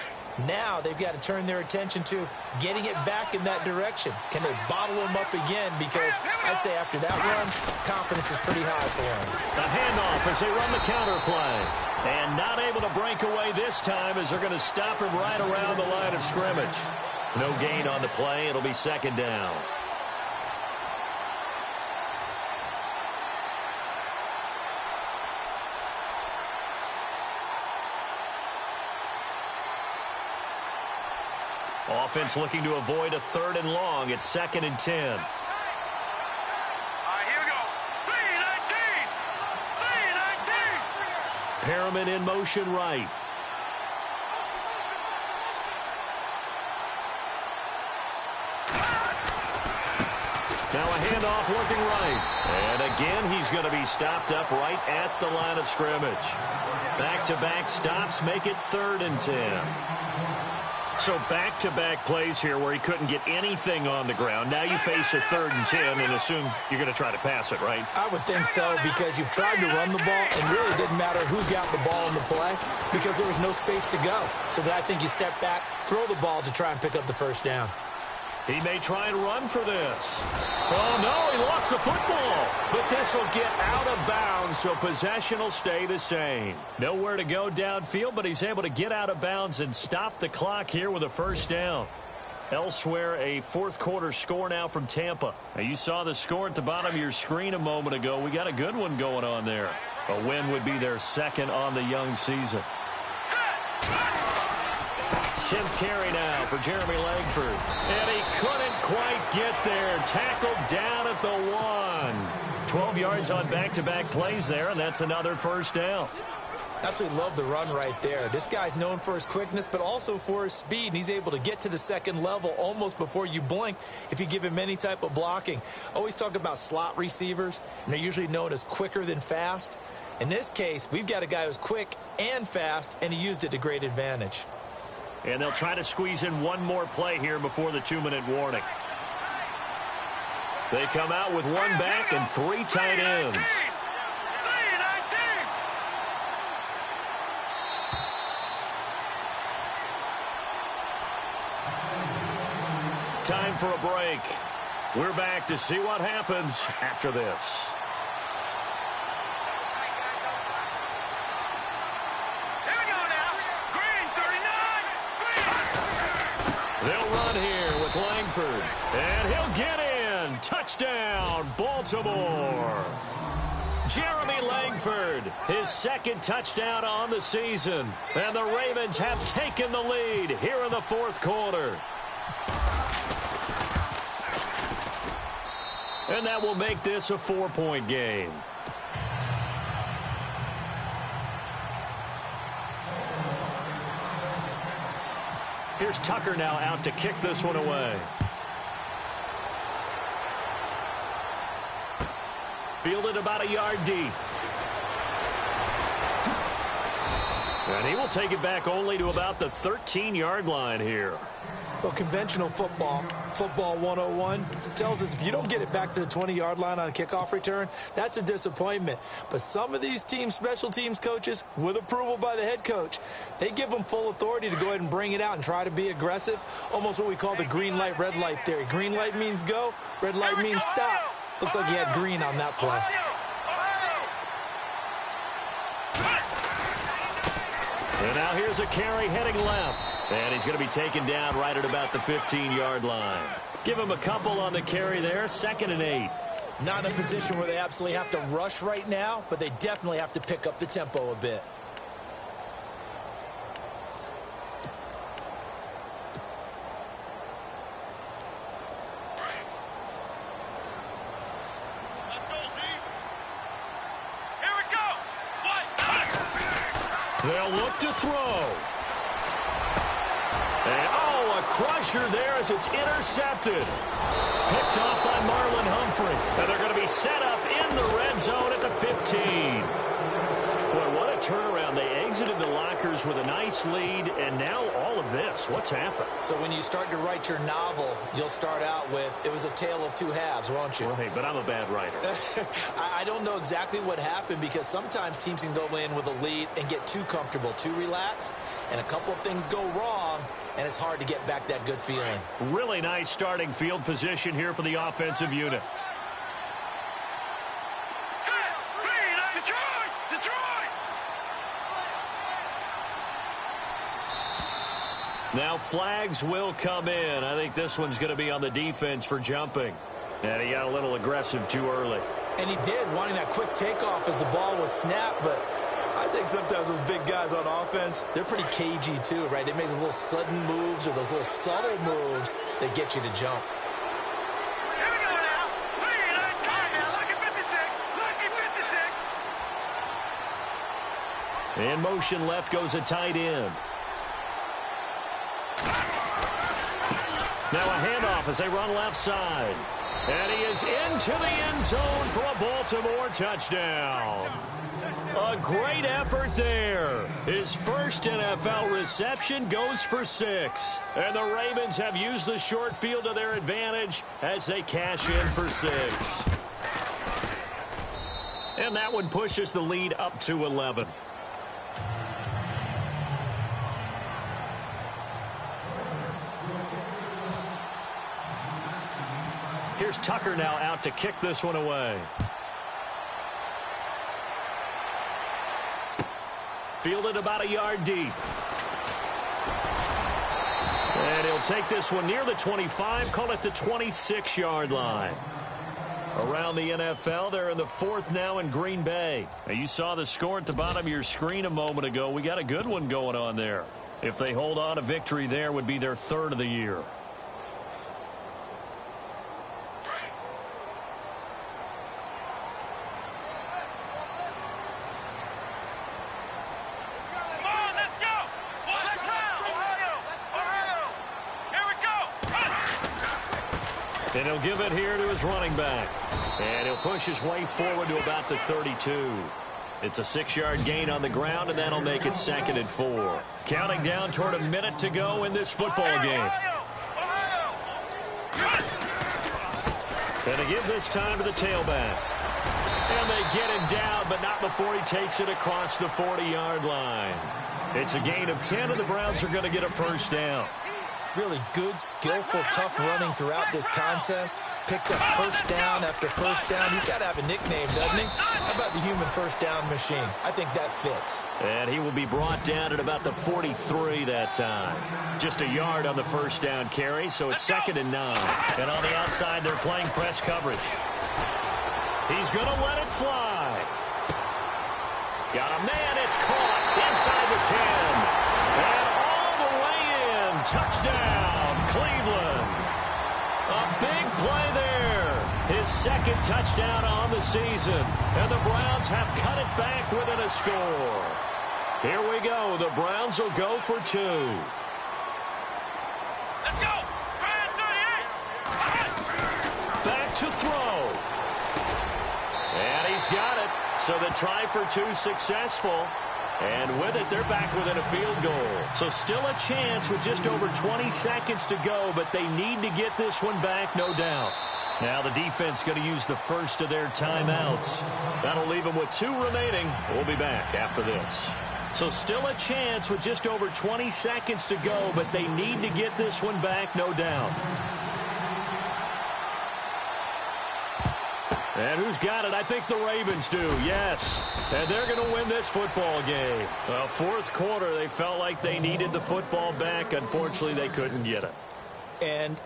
Now they've got to turn their attention to getting it back in that direction. Can they bottle him up again? Because I'd say after that run, confidence is pretty high for him. A handoff as they run the counter play. And not able to break away this time as they're going to stop him right around the line of scrimmage. No gain on the play. It'll be 2nd down. Offense looking to avoid a 3rd and long. It's 2nd and 10. Perriman in motion right. Now a handoff looking right. And again, he's going to be stopped up right at the line of scrimmage. Back-to-back stops make it 3rd and 10. So back-to-back plays here where he couldn't get anything on the ground. Now you face a 3rd and 10 and assume you're going to try to pass it, right? I would think so, because you've tried to run the ball and really didn't matter who got the ball in the play because there was no space to go. So then I think you step back, throw the ball to try and pick up the first down. He may try and run for this. Oh, no, he lost the football. But this will get out of bounds, so possession will stay the same. Nowhere to go downfield, but he's able to get out of bounds and stop the clock here with a first down. Elsewhere, a fourth quarter score now from Tampa. Now, you saw the score at the bottom of your screen a moment ago. We got a good one going on there. A win would be their 2nd on the young season. 10th carry now for Jeremy Langford. And he couldn't quite get there. Tackled down at the 1. 12 yards on back-to-back plays there, and that's another first down. Absolutely love the run right there. This guy's known for his quickness, but also for his speed. And he's able to get to the 2nd level almost before you blink if you give him any type of blocking. Always talk about slot receivers, and they're usually known as quicker than fast. In this case, we've got a guy who's quick and fast, and he used it to great advantage. And they'll try to squeeze in one more play here before the 2-minute warning. They come out with 1 back and 3 tight ends. Time for a break. We're back to see what happens after this. Langford. And he'll get in. Touchdown, Baltimore. Jeremy Langford, his second touchdown on the season. And the Ravens have taken the lead here in the fourth quarter. And that will make this a 4-point game. Here's Tucker now out to kick this one away. Fielded about a yard deep. And he will take it back only to about the 13-yard line here. Well, conventional football 101, tells us if you don't get it back to the 20-yard line on a kickoff return, that's a disappointment. But some of these teams, special teams coaches, with approval by the head coach, they give them full authority to go ahead and bring it out and try to be aggressive. Almost what we call the green light, red light theory. Green light means go, red light means stop. Looks like he had green on that play. And now here's a carry heading left. And he's going to be taken down right at about the 15-yard line. Give him a couple on the carry there, 2nd and 8. Not in a position where they absolutely have to rush right now, but they definitely have to pick up the tempo a bit. They'll look to throw. And, oh, a crusher there as it's intercepted. Picked off by Marlon Humphrey. And they're going to be set up in the red zone at the 15. Boy, what a turnaround. They exited the lockers with a nice lead, and now all of this. What's happened? So when you start to write your novel, you'll start out with, it was a tale of two halves, won't you? Right, but I'm a bad writer. I don't know exactly what happened, because sometimes teams can go in with a lead and get too comfortable, too relaxed, and a couple of things go wrong, and it's hard to get back that good feeling. Really nice starting field position here for the offensive unit. Now flags will come in. I think this one's going to be on the defense for jumping. And he got a little aggressive too early. And he did, wanting that quick takeoff as the ball was snapped. But I think sometimes those big guys on offense, they're pretty cagey too, right? They make those little sudden moves or those little subtle moves that get you to jump. Here we go now. Lead on time now. Lucky 56. Lucky 56. In motion left goes a tight end. Now a handoff as they run left side. And he is into the end zone for a Baltimore touchdown. A great effort there. His first NFL reception goes for 6. And the Ravens have used the short field to their advantage as they cash in for 6. And that one pushes the lead up to 11. Here's Tucker now out to kick this one away. Fielded about a yard deep. And he'll take this one near the 25, call it the 26-yard line. Around the NFL, they're in the 4th now in Green Bay. Now, you saw the score at the bottom of your screen a moment ago. We got a good one going on there. If they hold on, a victory there would be their 3rd of the year. And he'll give it here to his running back. And he'll push his way forward to about the 32. It's a 6-yard gain on the ground, and that'll make it 2nd and 4. Counting down toward a minute to go in this football game. And they give this time to the tailback. And they get him down, but not before he takes it across the 40-yard line. It's a gain of 10, and the Browns are going to get a first down. Really good, skillful, tough running throughout this contest. Picked up first down after first down. He's got to have a nickname, doesn't he? How about the human first down machine? I think that fits. And he will be brought down at about the 43 that time. Just a yard on the first down carry, so it's 2nd and 9. And on the outside, they're playing press coverage. He's going to let it fly. Got a man. It's caught inside the 10. And all the way in. Touchdown, Cleveland. A big play there. His 2nd touchdown on the season. And the Browns have cut it back within a score. Here we go. The Browns will go for 2. Let's go. Back to throw. And he's got it. So the try for 2 successful. And with it, they're back within a field goal. So still a chance with just over 20 seconds to go, but they need to get this one back, no doubt. Now the defense going to use the first of their timeouts. That'll leave them with 2 remaining. We'll be back after this. So still a chance with just over 20 seconds to go, but they need to get this one back, no doubt. And who's got it? I think the Ravens do, yes. And they're going to win this football game. Well, 4th quarter, they felt like they needed the football back. Unfortunately, they couldn't get it. And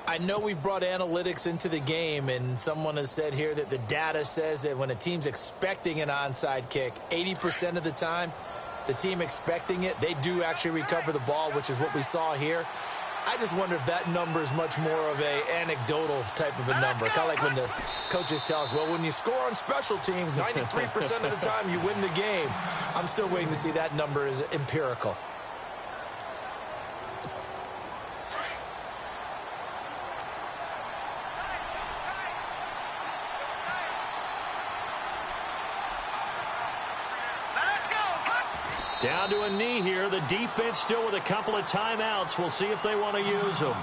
I know we brought analytics into the game, and someone has said here that the data says that when a team's expecting an onside kick, 80% of the time, the team expecting it, they do actually recover the ball, which is what we saw here. I just wonder if that number is much more of a anecdotal type of a number. Kind of like when the coaches tell us, well, when you score on special teams, 93% of the time you win the game. I'm still waiting to see that number is empirical. Down to a knee here. The defense still with a couple of timeouts. We'll see if they want to use them.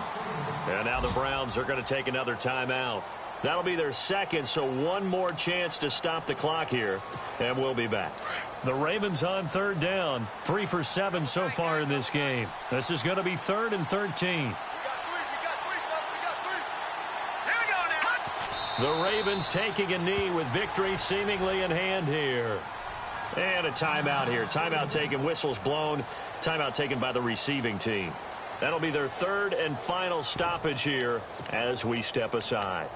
And now the Browns are going to take another timeout. That'll be their 2nd, so 1 more chance to stop the clock here. And we'll be back. The Ravens on 3rd down. 3 for 7 so far in this game. This is going to be 3rd and 13. The Ravens taking a knee with victory seemingly in hand here. And a timeout here. Timeout taken, whistles blown. Timeout taken by the receiving team. That'll be their 3rd and final stoppage here as we step aside.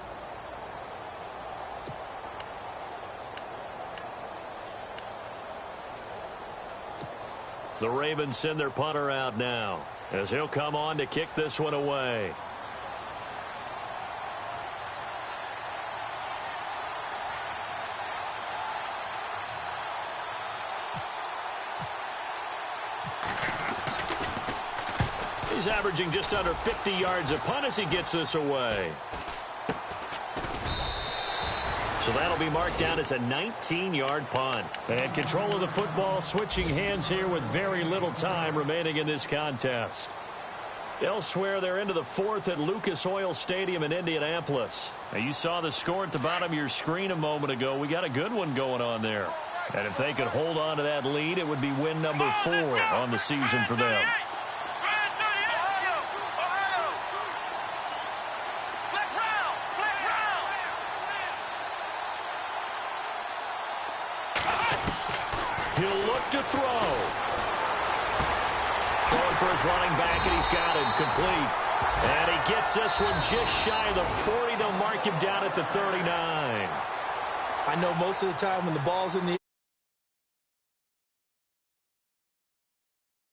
The Ravens send their punter out now as he'll come on to kick this one away. He's averaging just under 50 yards a punt as he gets this away. So that'll be marked down as a 19-yard punt. And control of the football switching hands here with very little time remaining in this contest. Elsewhere, they're into the 4th at Lucas Oil Stadium in Indianapolis. Now, you saw the score at the bottom of your screen a moment ago. We got a good one going on there. And if they could hold on to that lead, it would be win number 4 on the season for them. He'll look to throw. Throwing for his running back, and he's got it complete. And he gets this one just shy of the 40. They'll mark him down at the 39. I know most of the time when the ball's in the